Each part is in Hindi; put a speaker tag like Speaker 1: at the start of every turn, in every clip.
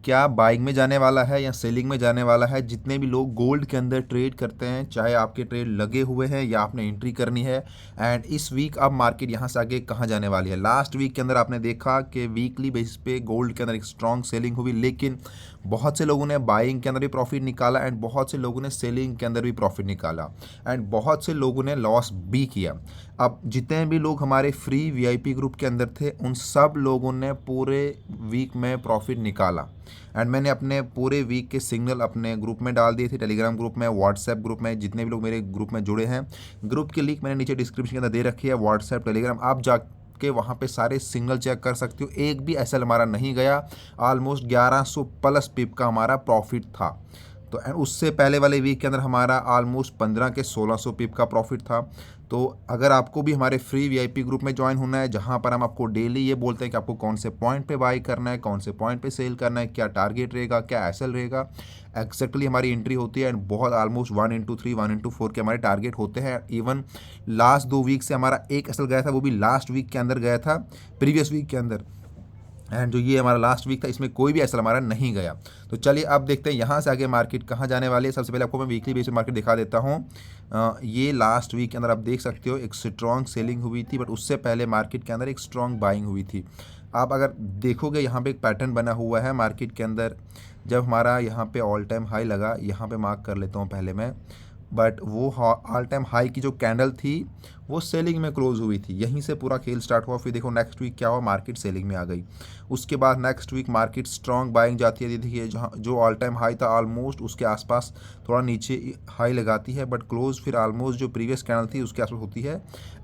Speaker 1: क्या बाइंग में जाने वाला है या सेलिंग में जाने वाला है। जितने भी लोग गोल्ड के अंदर ट्रेड करते हैं, चाहे आपके ट्रेड लगे हुए हैं या आपने एंट्री करनी है, एंड इस वीक अब मार्केट यहाँ से आगे कहाँ जाने वाली है। लास्ट वीक के अंदर आपने देखा कि वीकली बेसिस पे गोल्ड के अंदर एक स्ट्रॉन्ग सेलिंग हुई, लेकिन बहुत से लोगों ने बाइंग के अंदर भी प्रॉफिट निकाला एंड बहुत से लोगों ने सेलिंग के अंदर भी प्रॉफिट निकाला एंड बहुत से लोगों ने लॉस भी किया। अब जितने भी लोग हमारे फ्री वीआईपी ग्रुप के अंदर थे, उन सब लोगों ने पूरे वीक में प्रॉफिट निकाला एंड मैंने अपने पूरे वीक के सिग्नल अपने ग्रुप में डाल दिए थे, टेलीग्राम ग्रुप में, व्हाट्सएप ग्रुप में। जितने भी लोग मेरे ग्रुप में जुड़े हैं, ग्रुप की लिंक मैंने नीचे डिस्क्रिप्शन के अंदर दे रखी है, व्हाट्सएप टेलीग्राम, आप जा के वहाँ पे सारे सिग्नल चेक कर सकते हो। एक भी एसएल हमारा नहीं गया, ऑलमोस्ट 1100 प्लस पिप का हमारा प्रॉफिट था। तो उससे पहले वाले वीक के अंदर हमारा ऑलमोस्ट 15 के 1600 पिप का प्रॉफिट था। तो अगर आपको भी हमारे फ्री वीआईपी ग्रुप में ज्वाइन होना है, जहां पर हम आपको डेली ये बोलते हैं कि आपको कौन से पॉइंट पे बाई करना है, कौन से पॉइंट पे सेल करना है, क्या टारगेट रहेगा, क्या एसएल रहेगा, एक्जैक्टली हमारी एंट्री होती है एंड बहुत ऑलमोस्ट 1x3 1x4 के हमारे टारगेट होते हैं। इवन लास्ट 2 वीक से हमारा एक एसएल गया था, वो भी लास्ट वीक के अंदर गया था, प्रीवियस वीक के अंदर, एंड जो ये हमारा लास्ट वीक था इसमें कोई भी एसएल हमारा नहीं गया। तो चलिए अब देखते हैं यहाँ से आगे मार्केट कहाँ जाने वाली है। सबसे पहले आपको मैं वीकली बेसिस मार्केट दिखा देता हूँ। ये लास्ट वीक के अंदर आप देख सकते हो एक स्ट्रॉन्ग सेलिंग हुई थी, बट उससे पहले मार्केट के अंदर एक स्ट्रॉन्ग बाइंग हुई थी। आप अगर देखोगे यहाँ पे एक पैटर्न बना हुआ है मार्केट के अंदर। जब हमारा यहाँ पे ऑल टाइम हाई लगा, यहाँ पे मार्क कर लेता हूँ पहले मैं, बट वो ऑल टाइम हाई की जो कैंडल थी वो सेलिंग में क्लोज हुई थी, यहीं से पूरा खेल स्टार्ट हुआ। फिर देखो नेक्स्ट वीक क्या हुआ, मार्केट सेलिंग में आ गई। उसके बाद next week market strong buying जाती है। देखिए जहाँ जो ऑल टाइम हाई था ऑलमोस्ट उसके आसपास थोड़ा नीचे हाई लगाती है, बट क्लोज फिर ऑलमोस्ट जो प्रीवियस कैंडल थी उसके आसपास होती है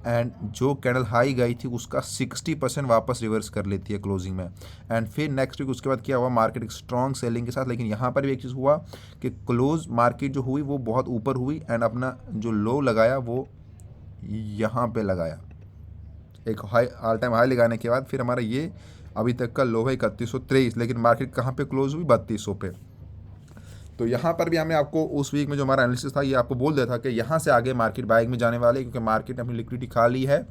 Speaker 1: एंड जो कैंडल हाई गई थी उसका 60% वापस रिवर्स कर लेती है क्लोजिंग में। एंड फिर नेक्स्ट वीक उसके बाद क्या हुआ, मार्केट एक स्ट्रॉन्ग सेलिंग के साथ, लेकिन यहाँ पर भी एक चीज़ हुआ कि क्लोज मार्केट जो हुई वो बहुत ऊपर हुई एंड अपना जो लो लगाया वो यहाँ पे लगाया। एक हाई ऑल टाइम हाई लगाने के बाद फिर हमारा ये अभी तक का लो है 3123, लेकिन मार्केट कहाँ पे क्लोज हुई, 3200 पे। तो यहाँ पर भी हमें आपको उस वीक में जो हमारा एनालिसिस था ये आपको बोल दिया था कि यहाँ से आगे मार्केट बाइंग में जाने वाले, क्योंकि मार्केट ने अपनी लिक्विडिटी खा ली है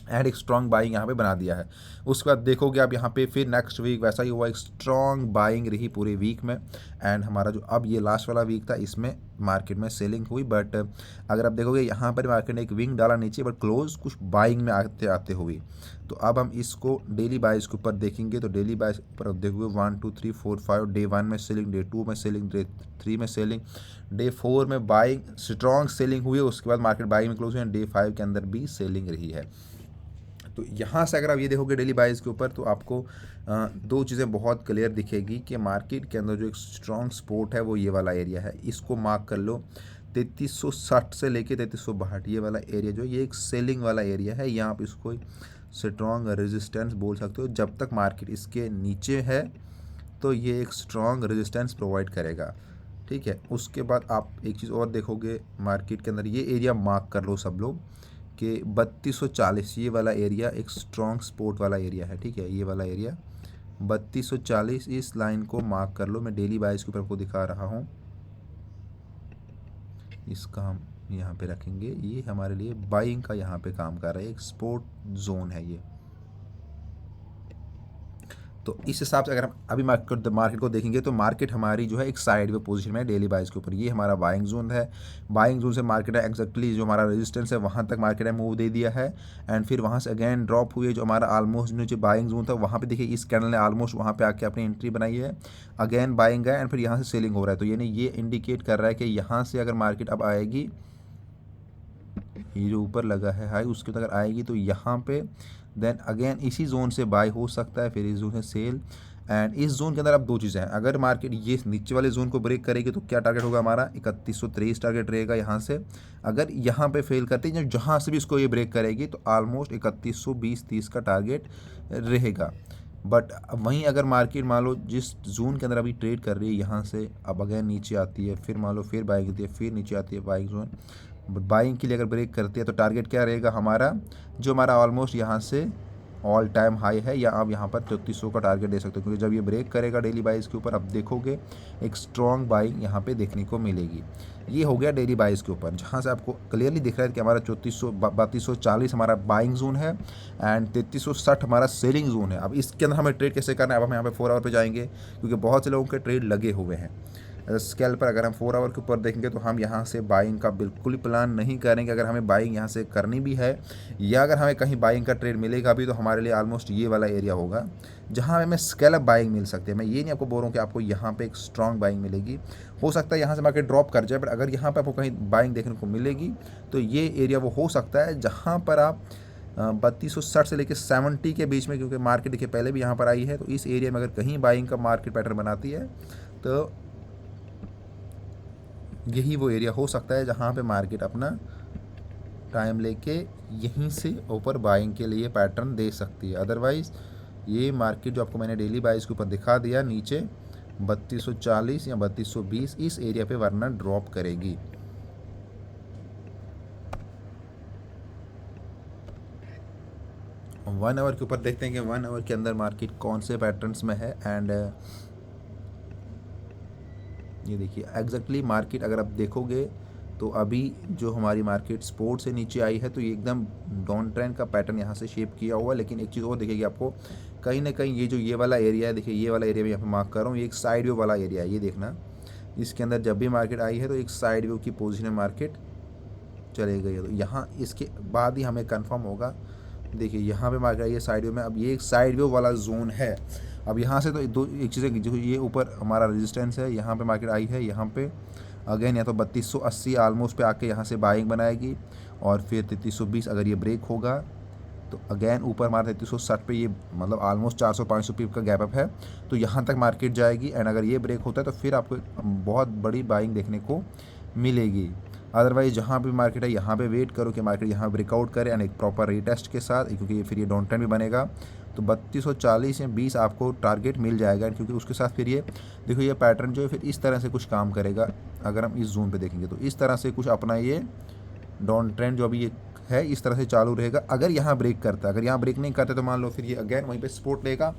Speaker 1: एंड एक स्ट्रॉन्ग बाइंग यहाँ पे बना दिया है। उसके बाद देखोगे आप यहाँ पे फिर नेक्स्ट वीक वैसा ही हुआ, एक स्ट्रॉन्ग बाइंग रही पूरे वीक में एंड हमारा जो अब ये लास्ट वाला वीक था इसमें मार्केट में सेलिंग हुई। बट अगर आप देखोगे यहाँ पर मार्केट ने एक विंग डाला नीचे, बट क्लोज कुछ बाइंग में आते आते हुई। तो अब हम इसको डेली बाइज के ऊपर देखेंगे। तो डेली बाइज के ऊपर आप देखोगे 1 2 3 4 5, डे 1 में सेलिंग, डे 2 में सेलिंग, डे 3 में सेलिंग, डे 4 में बाइंग स्ट्रॉन्ग सेलिंग हुई। उसके बाद मार्केट बाइंग में क्लोज हुई, डे 5 के अंदर भी सेलिंग रही है। तो यहाँ से अगर आप ये देखोगे डेली बाइज के ऊपर, तो आपको दो चीज़ें बहुत क्लियर दिखेगी कि मार्केट के अंदर जो एक स्ट्रॉन्ग सपोर्ट है वो ये वाला एरिया है, इसको मार्क कर लो। 3360 से लेके 3362 ये वाला एरिया जो ये एक सेलिंग वाला एरिया है, यहाँ आप इसको स्ट्रॉन्ग रेजिस्टेंस बोल सकते हो। जब तक मार्केट इसके नीचे है तो ये एक स्ट्रॉन्ग रेजिस्टेंस प्रोवाइड करेगा, ठीक है। उसके बाद आप एक चीज़ और देखोगे मार्केट के अंदर, ये एरिया मार्क कर लो सब लोग कि 3240 ये वाला एरिया एक स्ट्रॉन्ग सपोर्ट वाला एरिया है, ठीक है। ये वाला एरिया 3240, इस लाइन को मार्क कर लो। मैं डेली बाइज के ऊपर आपको दिखा रहा हूँ, इसका हम यहाँ पे रखेंगे। ये हमारे लिए बाइंग का यहाँ पे काम कर रहा है, एक सपोर्ट जोन है ये। तो इस हिसाब से अगर हम अभी मार्केट को देखेंगे तो मार्केट हमारी जो है एक साइड वे पोजीशन में है डेली बाइज के ऊपर। ये हमारा बाइंग जोन है, बाइंग जोन से मार्केट है एक्जैक्टली जो हमारा रेजिस्टेंस है वहाँ तक मार्केट ने मूव दे दिया है एंड फिर वहाँ से अगेन ड्रॉप हुई है। जो हमारा ऑलमोस्ट जो बाइंग जोन था वहाँ पे देखिए इस कैंडल ने ऑलमोस्ट वहाँ पे आके अपनी एंट्री बनाई है, अगेन बाइंग है एंड फिर यहाँ से सेलिंग हो रहा है। तो यानी ये इंडिकेट कर रहा है कि यहाँ से अगर मार्केट अब आएगी, ये जो ऊपर लगा है हाई उसके बाद अगर आएगी तो यहाँ पे देन अगेन इसी जोन से बाय हो सकता है, फिर इस जोन से सेल। एंड इस जोन के अंदर अब दो चीज़ें हैं, अगर मार्केट ये नीचे वाले जोन को ब्रेक करेगी तो क्या टारगेट होगा हमारा 3123 टारगेट रहेगा यहाँ से। अगर यहाँ पे फेल करती है जहाँ से भी इसको ये ब्रेक करेगी तो ऑलमोस्ट 3120-30 का टारगेट रहेगा। बट वहीं अगर मार्केट मान लो जिस जोन के अंदर अभी ट्रेड कर रही है यहाँ से अब अगेन नीचे आती है, फिर मान लो फिर बाइंग होती है, फिर नीचे आती है बाइंग जोन, बाइंग के लिए अगर ब्रेक करती है तो टारगेट क्या रहेगा हमारा, जो हमारा ऑलमोस्ट यहाँ से ऑल टाइम हाई है, या आप यहाँ पर 3400 का टारगेट दे सकते हो, क्योंकि जब ये ब्रेक करेगा डेली बाइस के ऊपर आप देखोगे एक स्ट्रॉन्ग बाइंग यहाँ पे देखने को मिलेगी। ये हो गया डेली बाइस के ऊपर, जहाँ से आपको क्लियरली दिख रहा है कि हमारा 3240 हमारा बाइंग जोन है एंड 3360 हमारा सेलिंग जोन है। अब इसके अंदर हमें ट्रेड कैसे करना है, अब हम यहाँ पे 4 आवर पे जाएंगे, क्योंकि बहुत से लोगों के ट्रेड लगे हुए हैं। स्केल पर अगर हम 4 आवर के ऊपर देखेंगे तो हम यहाँ से बाइंग का बिल्कुल प्लान नहीं करेंगे। अगर हमें बाइंग यहाँ से करनी भी है, या अगर हमें कहीं बाइंग का ट्रेड मिलेगा भी, तो हमारे लिए ऑलमोस्ट ये वाला एरिया होगा जहाँ हमें स्केल अप बाइंग मिल सकती है। मैं ये नहीं आपको बोल रहा हूँ कि आपको यहाँ पे एक स्ट्रॉन्ग बाइंग मिलेगी, हो सकता है यहाँ से मार्केट ड्रॉप कर जाए, बट अगर यहाँ पे आपको कहीं बाइंग देखने को मिलेगी तो ये एरिया वो हो सकता है जहाँ पर आप 3260 से लेकर 70 के बीच में, क्योंकि मार्केट देखिए पहले भी यहाँ पर आई है, तो इस एरिया में अगर कहीं बाइंग का मार्केट पैटर्न बनाती है तो यही वो एरिया हो सकता है जहाँ पे मार्केट अपना टाइम लेके यहीं से ऊपर बाइंग के लिए पैटर्न दे सकती है। अदरवाइज़ ये मार्केट जो आपको मैंने डेली बाइस के ऊपर दिखा दिया, नीचे 3240 या 3220 इस एरिया पे वरना ड्रॉप करेगी। वन आवर के ऊपर देखते हैं कि 1 आवर के अंदर मार्केट कौन से पैटर्न्स में है। एंड ये देखिए एग्जैक्टली मार्केट अगर आप देखोगे तो अभी जो हमारी मार्केट सपोर्ट से नीचे आई है, तो ये एकदम डाउन ट्रेंड का पैटर्न यहाँ से शेप किया हुआ है। लेकिन एक चीज़ और दिखेगी आपको, कहीं ना कहीं ये जो ये वाला एरिया है, देखिए ये वाला एरिया मैं यहाँ पे मार्क कर रहा हूँ, ये एक साइड व्यू वाला एरिया है। ये देखना, इसके अंदर जब भी मार्केट आई है तो एक साइड व्यू की पोजिशन में मार्केट चले गई है, तो यहाँ इसके बाद ही हमें कन्फर्म होगा। देखिए यहाँ पे मार्केट आई है साइड व्यू में, अब ये एक साइड व्यू वाला जोन है। अब यहाँ से तो एक चीज़ें, जो ये ऊपर हमारा रेजिस्टेंस है, यहाँ पे मार्केट आई है, यहाँ पे अगेन या तो 3280 ऑलमोस्ट पे आके यहाँ से बाइंग बनाएगी, और फिर 3320 अगर ये ब्रेक होगा तो अगेन ऊपर हमारा 3360 पे, ये मतलब ऑलमोस्ट 400-500 पिप का गैप अप है, तो यहाँ तक मार्केट जाएगी। एंड अगर ये ब्रेक होता है तो फिर आपको बहुत बड़ी बाइंग देखने को मिलेगी। अदरवाइज़ जहाँ भी मार्केट है यहाँ पे वेट करो कि मार्केट यहाँ ब्रेकआउट करे एंड एक प्रॉपर रीटेस्ट के साथ, क्योंकि फिर ये डाउन ट्रेंड भी बनेगा, तो 3240 या 20 आपको टारगेट मिल जाएगा। क्योंकि उसके साथ फिर ये देखो ये पैटर्न जो है फिर इस तरह से कुछ काम करेगा। अगर हम इस जोन पे देखेंगे तो इस तरह से कुछ अपना ये डाउन ट्रेंड जो अभी ये है इस तरह से चालू रहेगा। अगर यहाँ ब्रेक करता है, अगर यहाँ ब्रेक नहीं करता तो मान लो फिर ये अगेन वहीं पे सपोर्ट लेगा,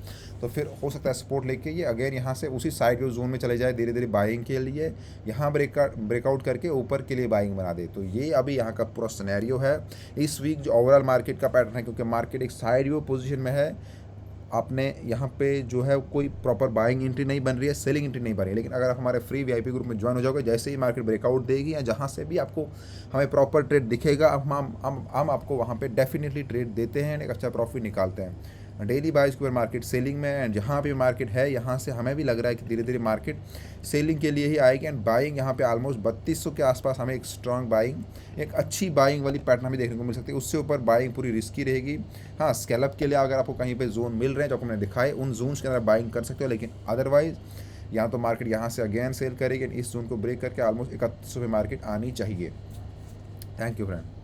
Speaker 1: तो फिर हो सकता है सपोर्ट लेके ये अगेन यहाँ से उसी साइड के जोन में चले जाए धीरे धीरे बाइंग के लिए, यहाँ ब्रेकआउट करके ऊपर के लिए बाइंग बना दे। तो ये अभी यहाँ का पूरा सिनेरियो है इस वीक जो ओवरऑल मार्केट का पैटर्न है, क्योंकि मार्केट एक साइड व्यू पोजीशन में है। आपने यहाँ पे जो है कोई प्रॉपर बाइंग एंट्री नहीं बन रही है, सेलिंग एंट्री नहीं बन रही है। लेकिन अगर आप हमारे फ्री वीआईपी ग्रुप में ज्वाइन हो जाओगे, जैसे ही मार्केट ब्रेकआउट देगी या जहाँ से भी आपको हमें प्रॉपर ट्रेड दिखेगा, हम आपको वहाँ पे डेफिनेटली ट्रेड देते हैं, एक अच्छा प्रॉफिट निकालते हैं। डेली बाइज के ऊपर मार्केट सेलिंग में एंड जहाँ पे मार्केट है यहाँ से हमें भी लग रहा है कि धीरे धीरे मार्केट सेलिंग के लिए ही आएगी। एंड बाइंग यहाँ पे ऑलमोस्ट 3200 के आसपास हमें एक स्ट्रॉन्ग बाइंग, एक अच्छी बाइंग वाली पैटर्न हमें देखने को मिल सकती है। उससे ऊपर बाइंग पूरी रिस्की रहेगी। हाँ, स्केलअप के लिए अगर आपको कहीं पे जोन मिल रहे हैं जो आपको मैंने दिखाए, उन जोन्स के अंदर बाइंग कर सकते हो। लेकिन अदरवाइज यहाँ तो मार्केट यहाँ से अगेन सेल करेगी, इस जोन को ब्रेक करके ऑलमोस्ट 3100 पे मार्केट आनी चाहिए। Thank you friend.